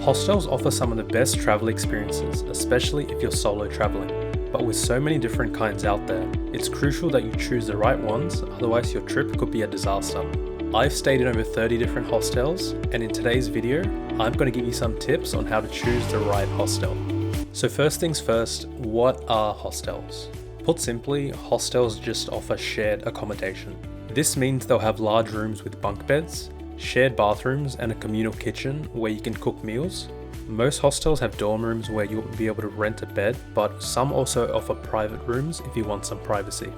Hostels offer some of the best travel experiences, especially if you're solo traveling. But with so many different kinds out there, it's crucial that you choose the right ones, otherwise your trip could be a disaster. I've stayed in over 30 different hostels, and in today's video, I'm going to give you some tips on how to choose the right hostel. So first things first, what are hostels? Put simply, hostels just offer shared accommodation. This means they'll have large rooms with bunk beds, shared bathrooms and a communal kitchen where you can cook meals. Most hostels have dorm rooms where you'll be able to rent a bed, but some also offer private rooms if you want some privacy.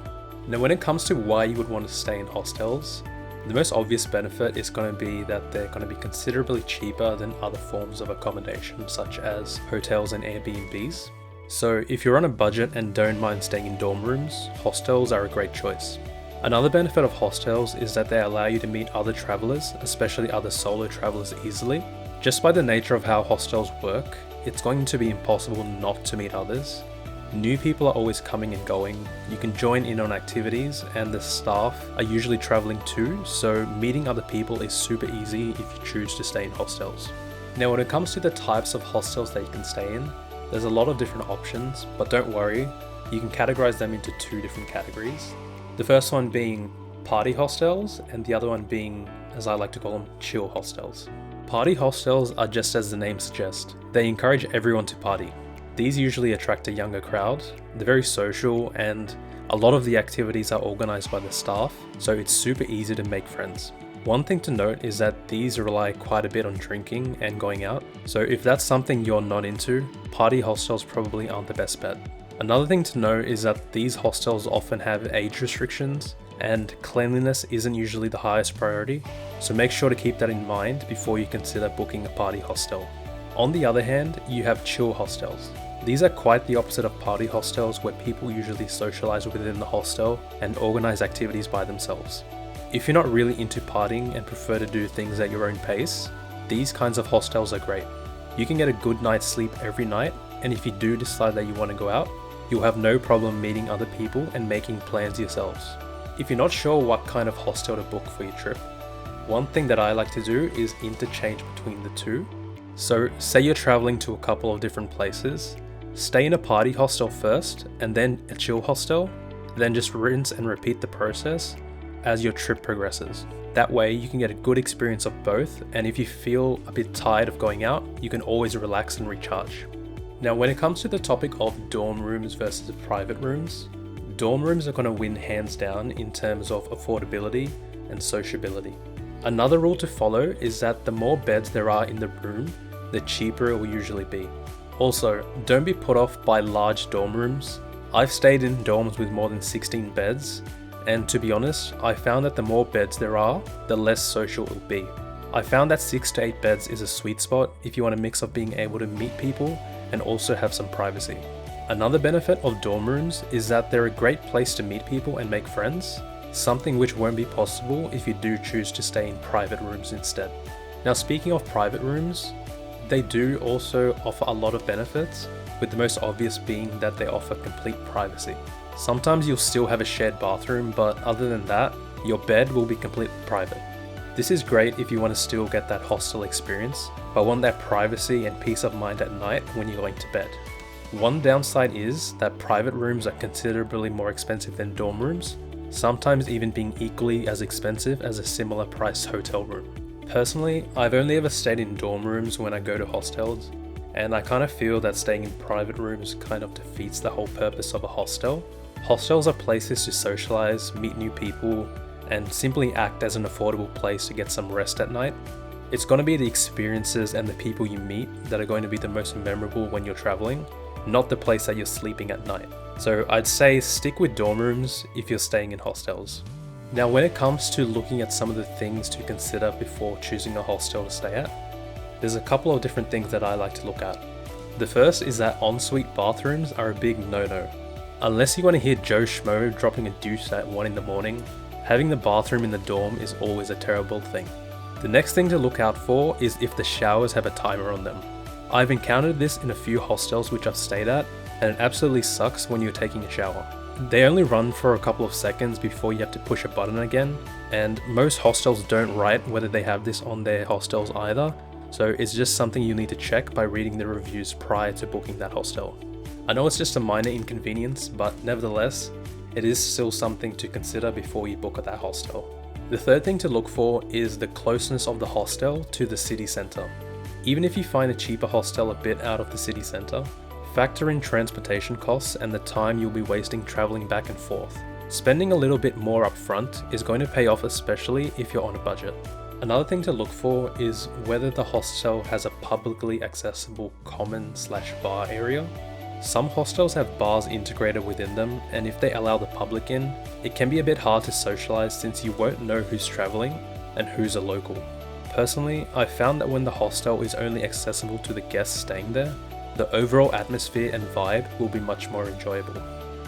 Now when it comes to why you would want to stay in hostels, the most obvious benefit is going to be that they're going to be considerably cheaper than other forms of accommodation such as hotels and Airbnbs. So if you're on a budget and don't mind staying in dorm rooms, hostels are a great choice. Another benefit of hostels is that they allow you to meet other travelers, especially other solo travelers, easily. Just by the nature of how hostels work, it's going to be impossible not to meet others. New people are always coming and going. You can join in on activities, and the staff are usually traveling too, so meeting other people is super easy if you choose to stay in hostels. Now when it comes to the types of hostels that you can stay in, there's a lot of different options, but don't worry, you can categorize them into two different categories. The first one being party hostels, and the other one being, as I like to call them, chill hostels. Party hostels are just as the name suggests. They encourage everyone to party. These usually attract a younger crowd. They're very social, and a lot of the activities are organized by the staff, so it's super easy to make friends. One thing to note is that these rely quite a bit on drinking and going out, so if that's something you're not into, party hostels probably aren't the best bet. Another thing to know is that these hostels often have age restrictions, and cleanliness isn't usually the highest priority, so make sure to keep that in mind before you consider booking a party hostel. On the other hand, you have chill hostels. These are quite the opposite of party hostels, where people usually socialize within the hostel and organize activities by themselves. If you're not really into partying and prefer to do things at your own pace, these kinds of hostels are great. You can get a good night's sleep every night, and if you do decide that you want to go out, you'll have no problem meeting other people and making plans yourselves. If you're not sure what kind of hostel to book for your trip, one thing that I like to do is interchange between the two. So say you're traveling to a couple of different places, stay in a party hostel first and then a chill hostel, then just rinse and repeat the process as your trip progresses. That way you can get a good experience of both, and if you feel a bit tired of going out, you can always relax and recharge. Now when it comes to the topic of dorm rooms versus private rooms, dorm rooms are going to win hands down in terms of affordability and sociability. Another rule to follow is that the more beds there are in the room, the cheaper it will usually be. Also, don't be put off by large dorm rooms. I've stayed in dorms with more than 16 beds, and to be honest, I found that the more beds there are, the less social it will be. I found that 6 to 8 beds is a sweet spot if you want a mix of being able to meet people and also have some privacy. Another benefit of dorm rooms is that they're a great place to meet people and make friends, something which won't be possible if you do choose to stay in private rooms instead. Now speaking of private rooms, they do also offer a lot of benefits, with the most obvious being that they offer complete privacy. Sometimes you'll still have a shared bathroom, but other than that, your bed will be completely private. This is great if you want to still get that hostel experience, but want that privacy and peace of mind at night when you're going to bed. One downside is that private rooms are considerably more expensive than dorm rooms, sometimes even being equally as expensive as a similar priced hotel room. Personally, I've only ever stayed in dorm rooms when I go to hostels, and I kind of feel that staying in private rooms kind of defeats the whole purpose of a hostel. Hostels are places to socialize, meet new people, and simply act as an affordable place to get some rest at night. It's going to be the experiences and the people you meet that are going to be the most memorable when you're traveling, not the place that you're sleeping at night. So I'd say stick with dorm rooms if you're staying in hostels. Now when it comes to looking at some of the things to consider before choosing a hostel to stay at, there's a couple of different things that I like to look at. The first is that ensuite bathrooms are a big no-no. Unless you want to hear Joe Schmo dropping a deuce at 1 in the morning, having the bathroom in the dorm is always a terrible thing. The next thing to look out for is if the showers have a timer on them. I've encountered this in a few hostels which I've stayed at, and it absolutely sucks when you're taking a shower. They only run for a couple of seconds before you have to push a button again, and most hostels don't write whether they have this on their hostels either, so it's just something you need to check by reading the reviews prior to booking that hostel. I know it's just a minor inconvenience, but nevertheless, it is still something to consider before you book at that hostel. The third thing to look for is the closeness of the hostel to the city centre. Even if you find a cheaper hostel a bit out of the city centre, factor in transportation costs and the time you'll be wasting travelling back and forth. Spending a little bit more upfront is going to pay off, especially if you're on a budget. Another thing to look for is whether the hostel has a publicly accessible common/bar area. Some hostels have bars integrated within them, and if they allow the public in, it can be a bit hard to socialize since you won't know who's traveling and who's a local. Personally, I found that when the hostel is only accessible to the guests staying there, the overall atmosphere and vibe will be much more enjoyable.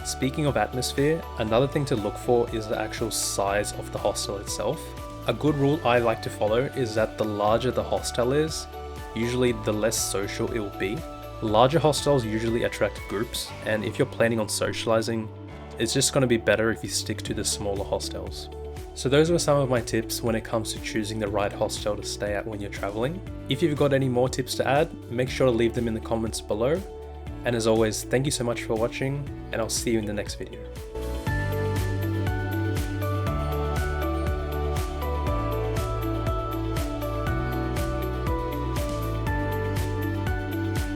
Speaking of atmosphere, another thing to look for is the actual size of the hostel itself. A good rule I like to follow is that the larger the hostel is, usually the less social it will be. Larger hostels usually attract groups, and if you're planning on socializing, it's just going to be better if you stick to the smaller hostels. So those were some of my tips when it comes to choosing the right hostel to stay at when you're traveling. If you've got any more tips to add, make sure to leave them in the comments below. And as always, thank you so much for watching, and I'll see you in the next video.